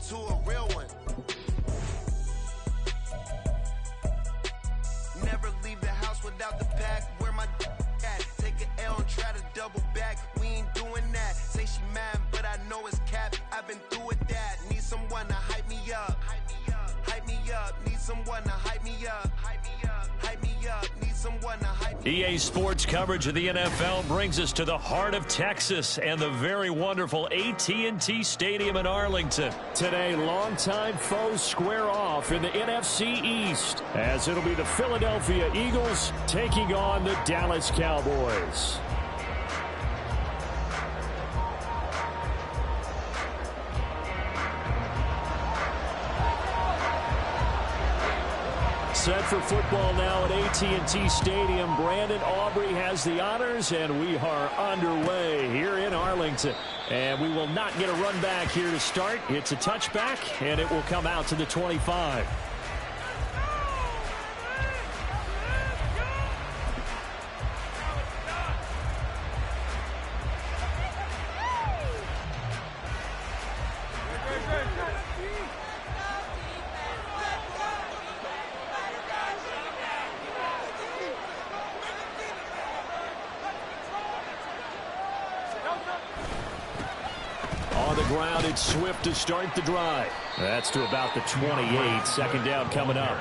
to a real one. Never leave the house without the pack. Where my at? Take an L and try to double back. We ain't doing that. Say she mad, but I know it's cap. I've been through with that. Need someone to hype me up. Hype me up. Need someone to hype me up. Hype me up. Hype me up. Need someone to hype me up. EA Sports coverage of the NFL brings us to the heart of Texas and the very wonderful AT&T Stadium in Arlington. Today, longtime foes square off in the NFC East, as it'll be the Philadelphia Eagles taking on the Dallas Cowboys. Set for football now at AT&T Stadium. Brandon Aubrey has the honors, and we are underway here in Arlington. And we will not get a run back here to start. It's a touchback, and it will come out to the 25. Ground, it's Swift to start the drive. That's to about the 28. Second down coming up.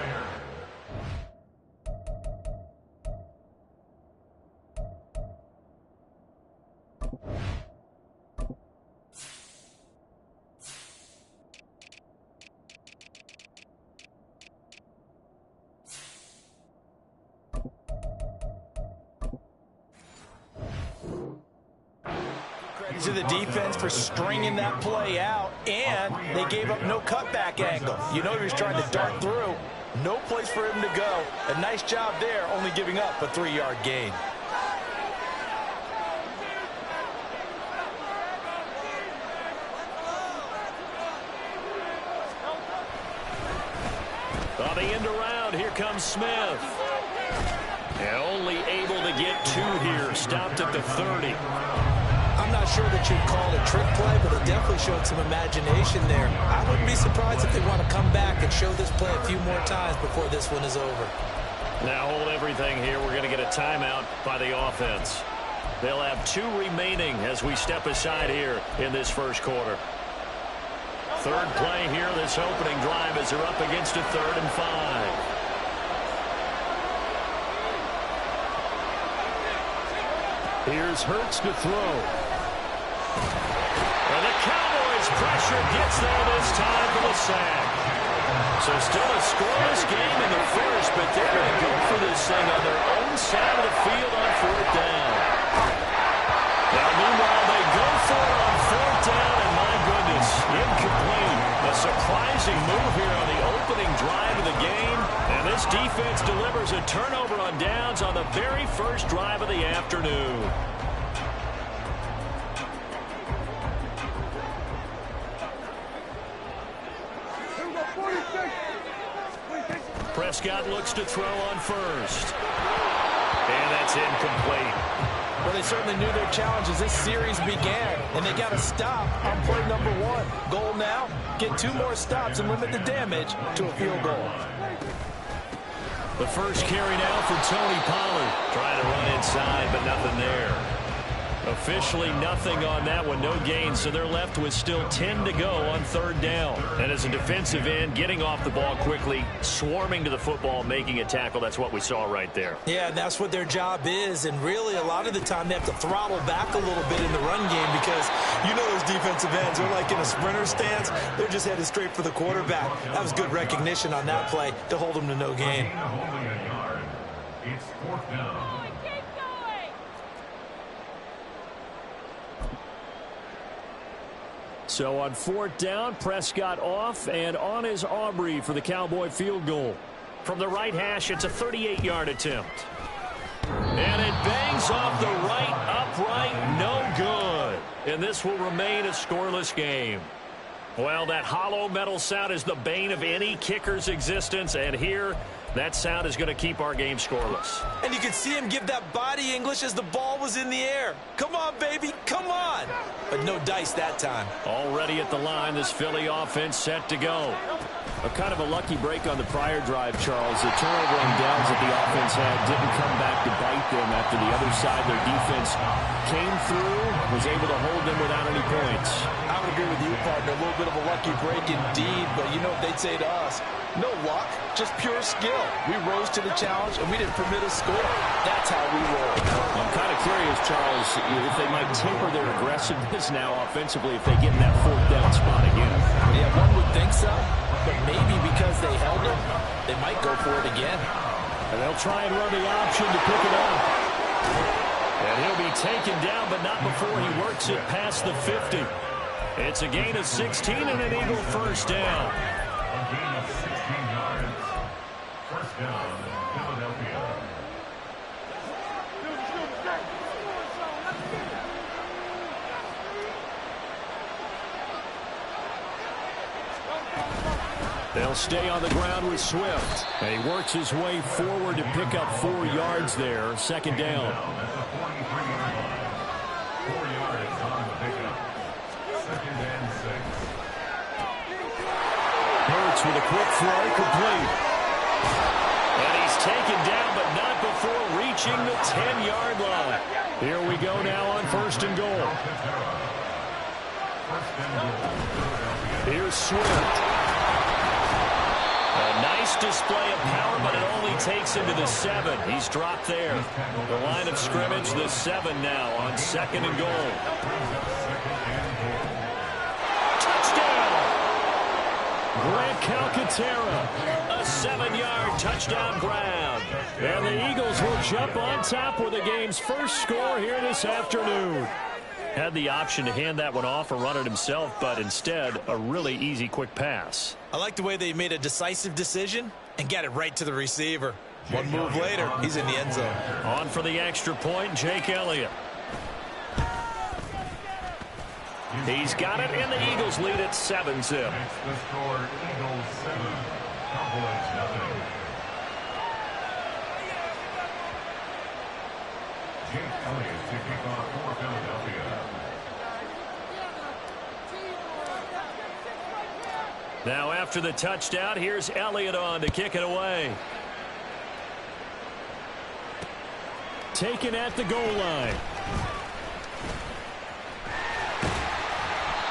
To the defense for stringing that play out, and they gave up no cutback angle. You know he was trying to dart through. No place for him to go. A nice job there, only giving up a 3-yard gain. On the end around, here comes Smith. And only able to get 2 here. Stopped at the 30. I'm not sure that you'd call it a trick play, but it definitely showed some imagination there. I wouldn't be surprised if they want to come back and show this play a few more times before this one is over. Now hold everything here. We're going to get a timeout by the offense. They'll have 2 remaining as we step aside here in this first quarter. Third play here, this opening drive, as they're up against a 3rd and 5. Here's Hurts to throw. And the Cowboys' pressure gets there this time for the sack. So still a scoreless game in the first, but they're going to go for this thing on their own side of the field on 4th down. Now, meanwhile, they go for it on 4th down, and my goodness, incomplete. A surprising move here on the opening drive of the game, and this defense delivers a turnover on downs on the very first drive of the afternoon. Prescott looks to throw on first. And that's incomplete. Well, they certainly knew their challenge as this series began, and they got to stop on play number 1. Goal now, get 2 more stops and limit the damage to a field goal. The first carry now for Tony Pollard. Trying to run inside, but nothing there. Officially nothing on that one, no gain, so they're left with still 10 to go on 3rd down. And as a defensive end, getting off the ball quickly, swarming to the football, making a tackle, that's what we saw right there. Yeah, and that's what their job is, and really a lot of the time they have to throttle back a little bit in the run game because you know those defensive ends are like in a sprinter stance. They're just headed straight for the quarterback. That was good recognition on that play to hold them to no gain. It's 4th down. So on 4th down, Prescott off, and on is Aubrey for the Cowboy field goal. From the right hash, it's a 38-yard attempt. And it bangs off the right upright, no good. And this will remain a scoreless game. Well, that hollow metal sound is the bane of any kicker's existence, and here That sound is going to keep our game scoreless. And you could see him give that body English as the ball was in the air. Come on, baby, come on. But no dice that time. Already at the line, this Philly offense set to go. A kind of a lucky break on the prior drive, Charles. The turnover on downs that the offense had didn't come back to bite them after the other side. Their defense came through, was able to hold them without any points. I would agree with you, partner. A little bit of a lucky break indeed, but you know what they'd say to us? No luck, just pure skill. We rose to the challenge, and we didn't permit a score. That's how we roll. I'm kind of curious, Charles, if they might temper their aggressiveness now offensively if they get in that fourth down spot again. Yeah, one would think so, but maybe because they held him, they might go for it again. And they'll try and run the option to pick it up. And he'll be taken down, but not before he works it past the 50. It's a gain of 16 and an Eagle first down. A gain of 16 yards. First down, Philadelphia. They'll stay on the ground with Swift. And he works his way forward to pick up 4 yards there. Second down. That's a 43-yard line. 4 yards on the pickup. Second and 6. Hurts with a quick throw, complete. And he's taken down, but not before reaching the 10-yard line. Here we go now on first and goal. Here's Swift. A nice display of power, but it only takes him to the 7. He's dropped there. The line of scrimmage, the 7 now on second and goal. Touchdown! Grant Calcaterra, a 7-yard touchdown grab. And the Eagles will jump on top with the game's first score here this afternoon. Had the option to hand that one off or run it himself, but instead, a really easy quick pass. I like the way they made a decisive decision and got it right to the receiver. One move later, he's in the end zone. On for the extra point, Jake Elliott. He's got it, and the Eagles lead at 7-zip. Makes the score Eagles 7, Cowboys nothing. Jake Elliott to kick off for Philadelphia. Now after the touchdown, here's Elliott on to kick it away. Taken at the goal line.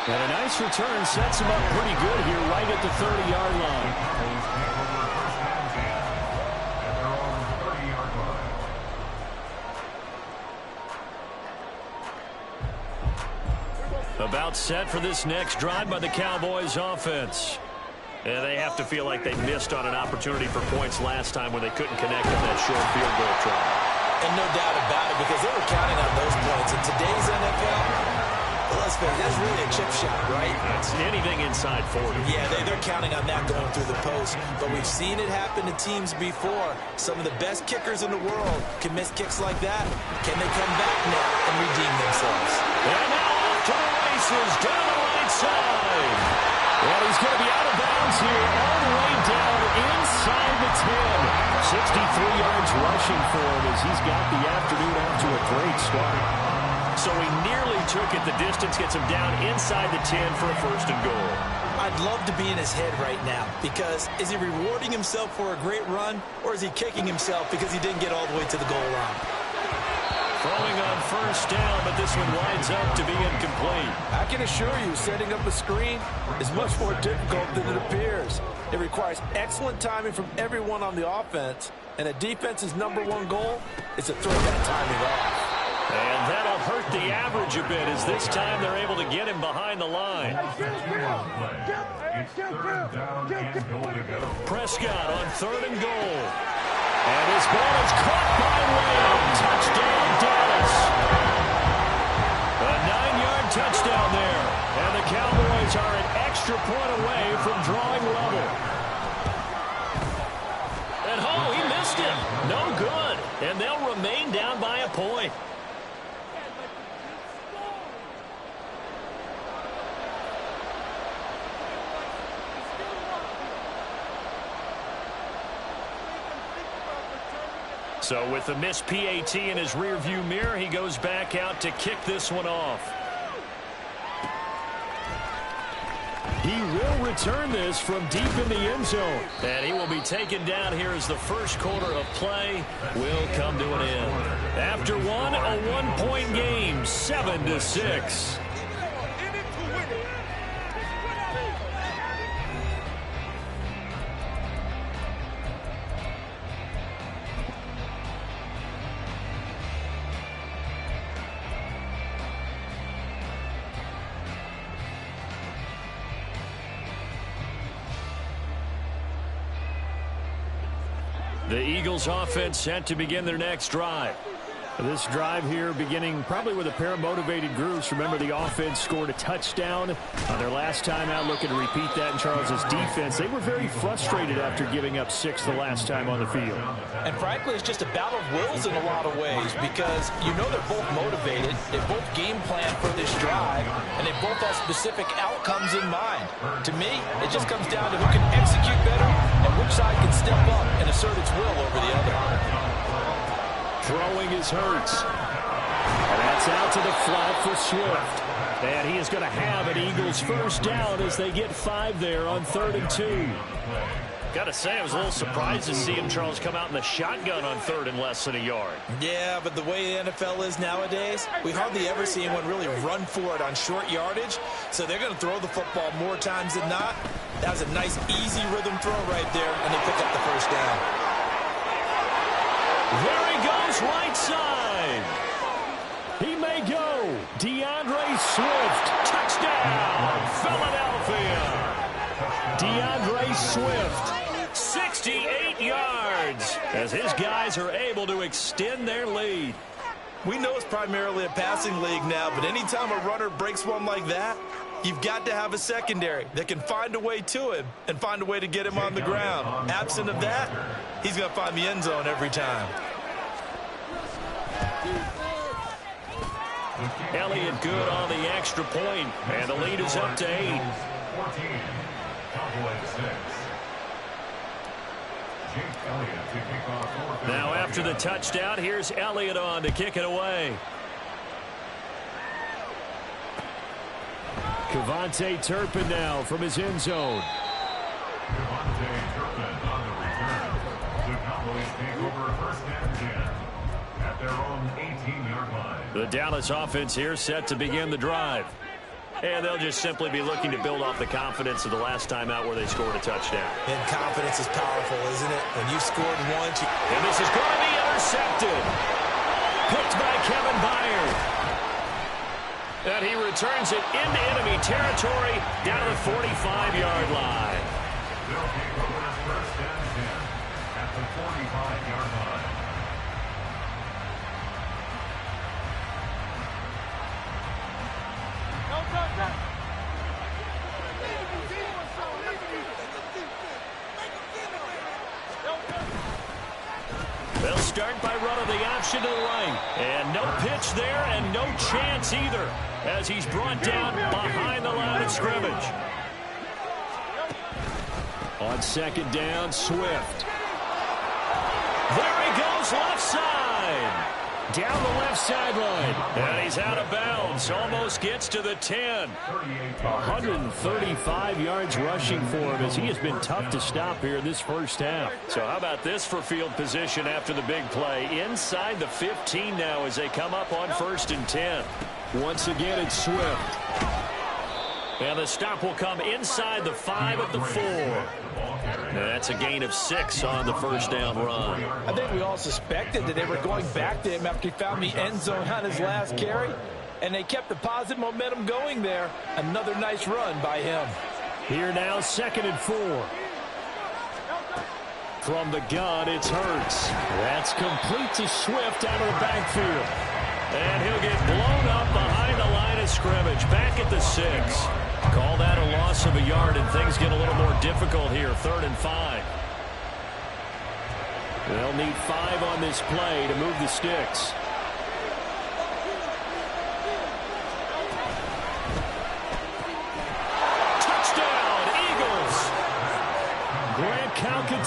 And a nice return sets him up pretty good here right at the 30-yard line. Cowboys take over first and 10 at their own 30-yard line. About set for this next drive by the Cowboys offense. And they have to feel like they missed on an opportunity for points last time when they couldn't connect on that short field goal try. And no doubt about it, because they were counting on those points. In today's NFL, let's face it, that's really a chip shot, right? That's anything inside 40. Yeah, they're counting on that going through the post. But we've seen it happen to teams before. Some of the best kickers in the world can miss kicks like that. Can they come back now and redeem themselves? And now off to the races down the right side. Well, he's going to be out of bounds here all the way down inside the 10. 63 yards rushing for him as he's got the afternoon off to a great start. So he nearly took it the distance, gets him down inside the 10 for a first and goal. I'd love to be in his head right now, because is he rewarding himself for a great run, or is he kicking himself because he didn't get all the way to the goal line? Throwing on first down, but this one winds up to be incomplete. I can assure you, setting up a screen is much more difficult than it appears. It requires excellent timing from everyone on the offense, and a defense's #1 goal is to throw that timing off. And that'll hurt the average a bit as this time they're able to get him behind the line. It's third down and goal to go. Prescott on third and goal. And his ball is caught by Lamb. Touchdown, Dallas. A 9-yard touchdown there. And the Cowboys are an extra point away from drawing level. And oh, he missed it. No good. And they'll remain down by a point. So with the missed PAT in his rearview mirror, he goes back out to kick this one off. He will return this from deep in the end zone. And he will be taken down here as the first quarter of play will come to an end. After one, a one-point game, 7-6. The Eagles offense set to begin their next drive. This drive here beginning probably with a pair of motivated groups. Remember, the offense scored a touchdown on their last time out, looking to repeat that in Charles's defense. They were very frustrated after giving up 6 the last time on the field. And frankly, it's just a battle of wills in a lot of ways because you know they're both motivated. They both game plan for this drive, and they both have specific outcomes in mind. To me, it just comes down to who can execute better and which side can step up and assert its will over the other. Throwing is Hurts. And that's out to the flat for Swift. And he is going to have an Eagles first down as they get 5 there on 3rd and 2. Got to say, I was a little surprised to see him, Charles, come out in the shotgun on 3rd and less than a yard. Yeah, but the way the NFL is nowadays, we hardly ever see anyone really run for it on short yardage. So they're going to throw the football more times than not. That was a nice, easy rhythm throw right there, and they pick up the first down. There he goes, right side. He may go. DeAndre Swift, touchdown, Philadelphia. DeAndre Swift, 68 yards, as his guys are able to extend their lead. We know it's primarily a passing league now, but anytime a runner breaks one like that, you've got to have a secondary that can find a way to him and find a way to get him on the ground. Absent of that, he's going to find the end zone every time. Elliott good on the extra point, and the lead is up to 8. 14, Cowboys 6. Now after the touchdown, here's Elliott on to kick it away. Kevontae Turpin now from his end zone. Kevontae Turpin on the return. The Cowboys take over 1st and 10 at their own 18-yard line. The Dallas offense here set to begin the drive. And they'll just simply be looking to build off the confidence of the last time out where they scored a touchdown. And confidence is powerful, isn't it? When you've scored once. And this is going to be intercepted. Picked by Kevin Byard. And he returns it into enemy territory down to the 45-yard line. They'll take over 1st and 10 at the 45-yard line. They'll start by running the option to the right. And no pitch there and no chance either as he's brought down behind the line of scrimmage. On 2nd down, Swift. There he goes left side. Down the left sideline. And he's out of bounds. Almost gets to the 10. 135 yards rushing for him as he has been tough to stop here in this first half. So how about this for field position after the big play? Inside the 15 now as they come up on 1st and 10. Once again, it's Swift. And the stop will come inside the 5 at the 4. And that's a gain of 6 on the first down run. I think we all suspected that they were going back to him after he found the end zone on his last carry. And they kept the positive momentum going there. Another nice run by him. Here now, 2nd and 4. From the gun, it's Hurts. That's complete to Swift out of the backfield. And he'll get blown up behind the line of scrimmage. Back at the 6. Call that a loss of a yard, and things get a little more difficult here. 3rd and 5. They'll need 5 on this play to move the sticks.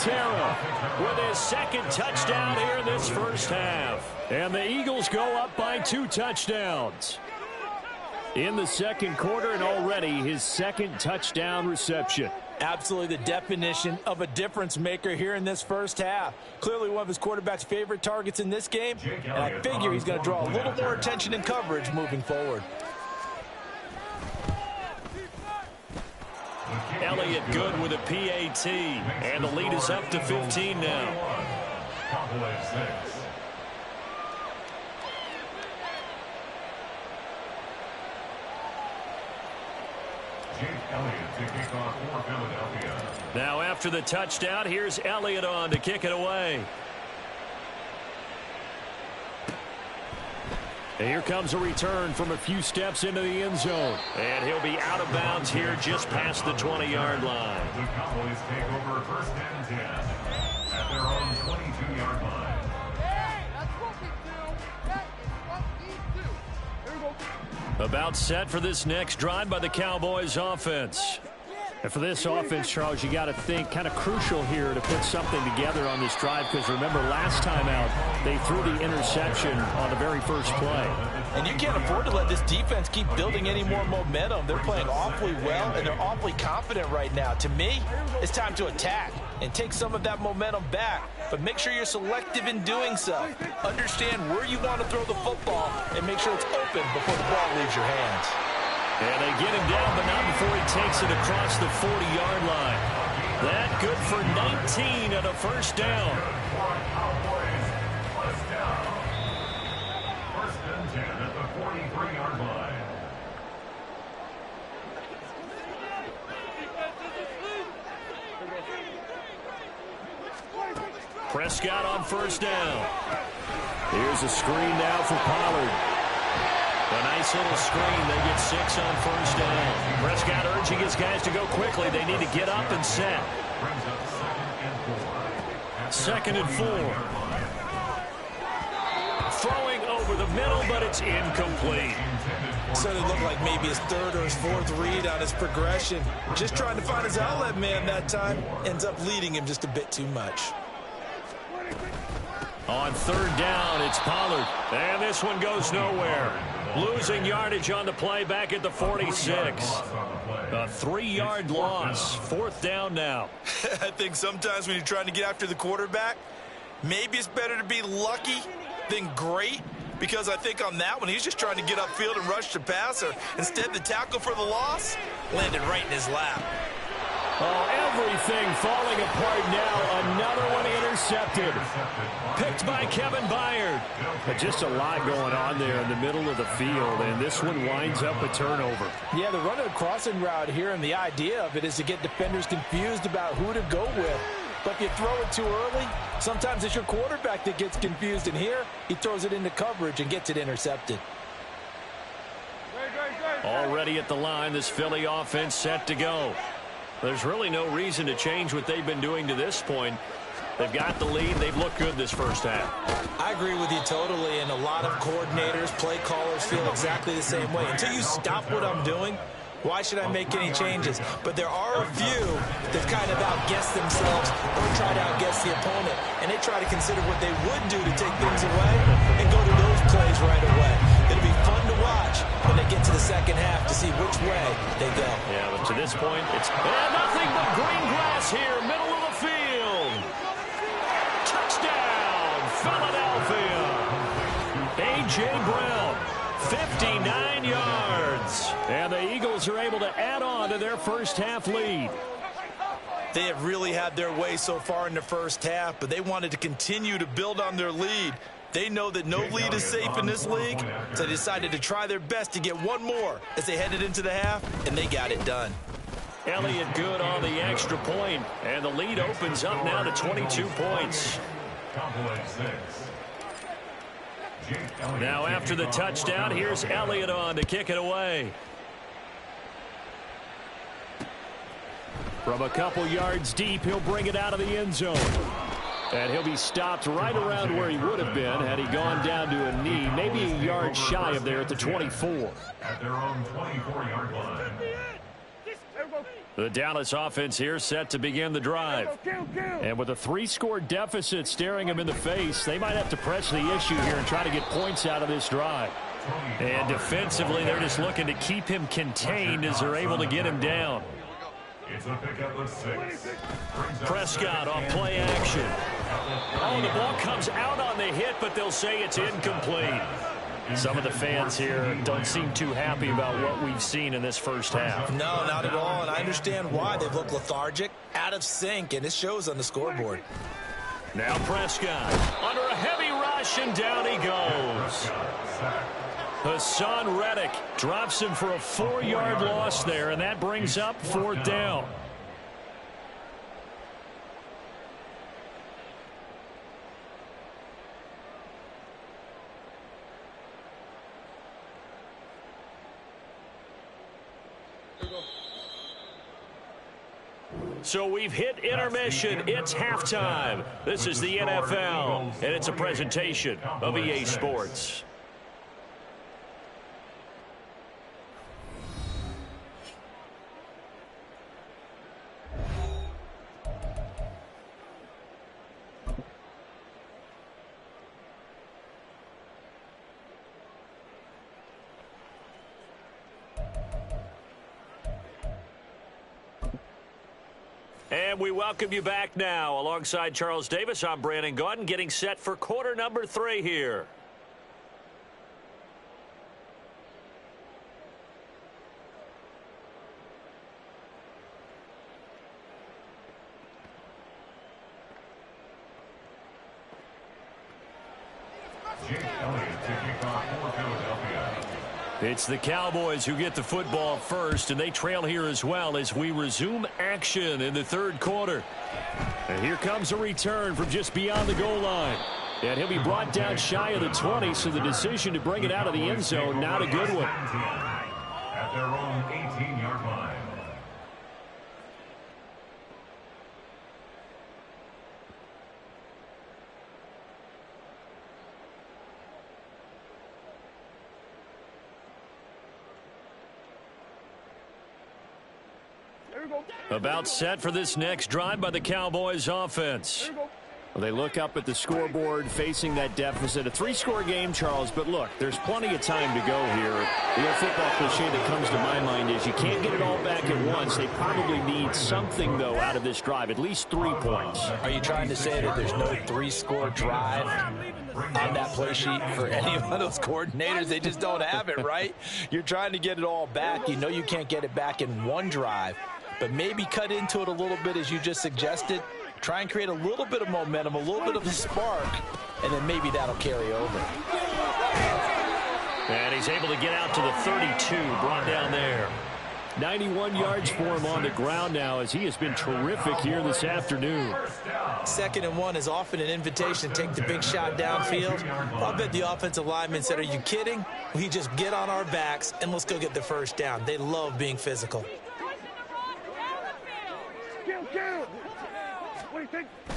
Terra with his second touchdown here in this first half. And the Eagles go up by 2 touchdowns in the second quarter, and already his second touchdown reception. Absolutely the definition of a difference maker here in this first half. Clearly one of his quarterback's favorite targets in this game, and I figure he's going to draw a little more attention and coverage moving forward. Elliott good with a PAT, and the lead is up to 15 now. Cowboys 6. Jake Elliott to kick off for Philadelphia. Now after the touchdown, here's Elliott on to kick it away. And here comes a return from a few steps into the end zone. And he'll be out of bounds here just past the 20-yard line. The Cowboys take over first and 10 at their own 22-yard line. About set for this next drive by the Cowboys offense. And for this offense, Charles, you got to think kind of crucial here to put something together on this drive, because remember last time out they threw the interception on the very first play. And you can't afford to let this defense keep building any more momentum. They're playing awfully well, and they're awfully confident right now. To me, it's time to attack and take some of that momentum back, but make sure you're selective in doing so. Understand where you want to throw the football and make sure it's open before the ball leaves your hands. And they get him down, but not before he takes it across the 40-yard line. That good for 19 and a first down. First and 10 at the 43-yard line. Prescott on first down. Here's a screen now for Pollard. A nice little screen. They get 6 on first down. Prescott urging his guys to go quickly. They need to get up and set. Brings up Second and 4. Throwing over the middle, but it's incomplete. So it looked like maybe his third or his fourth read on his progression. Just trying to find his outlet man that time. Ends up leading him just a bit too much. On third down, it's Pollard. And this one goes nowhere. Losing yardage on the play back at the 46. A 3-yard loss. Fourth down now. I think sometimes when you're trying to get after the quarterback, maybe it's better to be lucky than great, because I think on that one, he's just trying to get upfield and rush the passer. Instead, the tackle for the loss landed right in his lap. Oh, everything falling apart now. Another one intercepted. Picked by Kevin Byard. But just a lot going on there in the middle of the field, and this one winds up a turnover. Yeah, they're running a crossing route here, and the idea of it is to get defenders confused about who to go with. But if you throw it too early, sometimes it's your quarterback that gets confused, and here he throws it into coverage and gets it intercepted. Already at the line, this Philly offense set to go. There's really no reason to change what they've been doing to this point. They've got the lead. They've looked good this first half. I agree with you totally, and a lot of coordinators, play callers feel exactly the same way. Until you stop what I'm doing, why should I make any changes? But there are a few that kind of outguess themselves or try to outguess the opponent, and they try to consider what they would do to take things away and go to those plays right away. It'll be fun to watch when they get to the second half to see which way they go. Yeah, but to this point, it's nothing but green grass here, middle of the field. Touchdown, Philadelphia. A.J. Brown, 59 yards. And the Eagles are able to add on to their first half lead. They have really had their way so far in the first half, but they wanted to continue to build on their lead. They know that no lead is safe in this league, so they decided to try their best to get one more as they headed into the half, and they got it done. Elliott good on the extra point, and the lead opens up now to 22 points. Now after the touchdown, here's Elliott on to kick it away. From a couple yards deep, he'll bring it out of the end zone. And he'll be stopped right around where he would have been had he gone down to a knee, maybe a yard shy of there at the 24. At their own 24-yard line. The Dallas offense here set to begin the drive. And with a 3-score deficit staring them in the face, they might have to press the issue here and try to get points out of this drive. And defensively, they're just looking to keep him contained as they're able to get him down. It's a pickup of 6. Prescott on play action. Oh, the ball comes out on the hit, but they'll say it's incomplete. Some of the fans here don't seem too happy about what we've seen in this first half. No, not at all, and I understand why. They've looked lethargic, out of sync, and it shows on the scoreboard. Now Prescott under a heavy rush, and down he goes. Hassan Reddick drops him for a 4-yard loss there, and that brings up 4th down. So we've hit intermission. It's halftime. This is the NFL, and it's a presentation of EA Sports. And we welcome you back now. Alongside Charles Davis, I'm Brandon Gaudin, getting set for quarter number 3 here. It's the Cowboys who get the football first, and they trail here as well as we resume action in the 3rd quarter. And here comes a return from just beyond the goal line. And he'll be brought down shy of the 20, so the decision to bring it out of the end zone, not a good one. At their own 18-yard line. About set for this next drive by the Cowboys offense. Well, they look up at the scoreboard facing that deficit. A 3-score game, Charles, but look, there's plenty of time to go here. The old football cliche that comes to my mind is you can't get it all back at once. They probably need something, though, out of this drive, at least 3 points. Are you trying to say that there's no 3-score drive on that play sheet for any of those coordinators? They just don't have it, right? You're trying to get it all back. You know you can't get it back in one drive, but maybe cut into it a little bit as you just suggested. Try and create a little bit of momentum, a little bit of a spark, and then maybe that'll carry over. And he's able to get out to the 32, brought down there. 91 yards for him on the ground now as he has been terrific here this afternoon. 2nd and 1 is often an invitation to take the big shot downfield. I bet the offensive lineman said, are you kidding? We just get on our backs and let's go get the 1st down. They love being physical.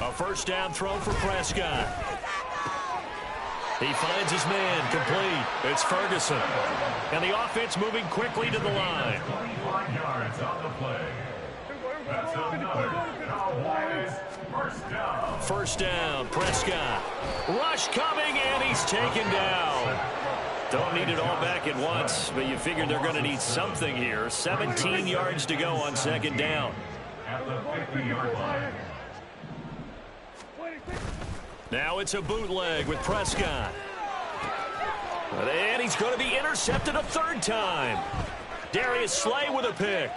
A 1st down throw for Prescott. He finds his man, complete. It's Ferguson. And the offense moving quickly to the line. 25 yards on the play. That's another Cowboys 1st down. 1st down, Prescott. Rush coming, and he's taken down. Don't need it all back at once, but you figure they're going to need something here. 17 yards to go on 2nd down. At the 50-yard line. Now it's a bootleg with Prescott. And he's going to be intercepted a 3rd time. Darius Slay with a pick.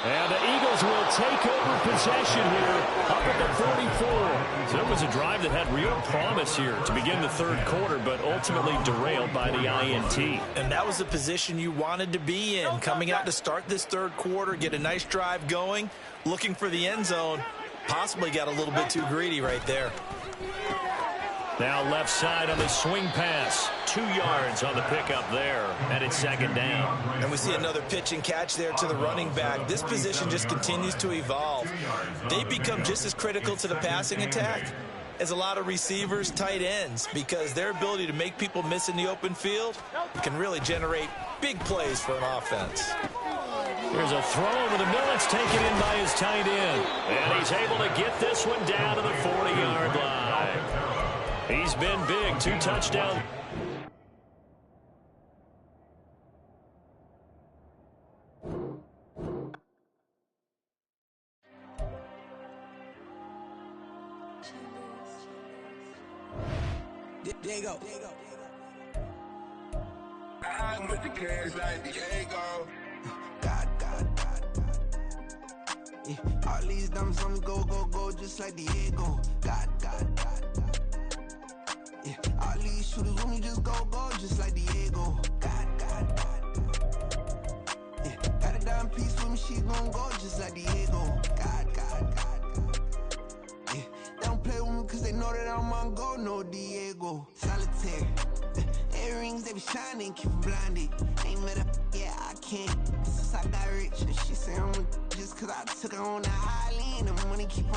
And the Eagles will take over possession here up at the 44. So it was a drive that had real promise here to begin the 3rd quarter, but ultimately derailed by the INT. And that was the position you wanted to be in, coming out to start this 3rd quarter, get a nice drive going, looking for the end zone. Possibly got a little bit too greedy right there. Now left side on the swing pass. 2 yards on the pickup there, and it's 2nd down. And we see another pitch and catch there to the running back. This position just continues to evolve. They become just as critical to the passing attack as a lot of receivers, tight ends, because their ability to make people miss in the open field can really generate big plays for an offense. There's a throw over the middle. It's taken in by his tight end. And he's able to get this one down to the 40-yard line. He's been big. 2 touchdowns. There you go. I'm with the cash like Diego. God. Yeah, all these diamonds on me go, just like Diego. God. Yeah, all these shooters on me just go, just like Diego. God. Yeah, got a dime piece with me, she gon' go just like Diego. God. Yeah, they don't play with me cause they know that I'm on go, no Diego. Solitaire. Earrings, they be shining, keep them blinded. Ain't met up, yeah, I can't. Since I got rich, and she say I'm just cause I took her on the island. The money keep on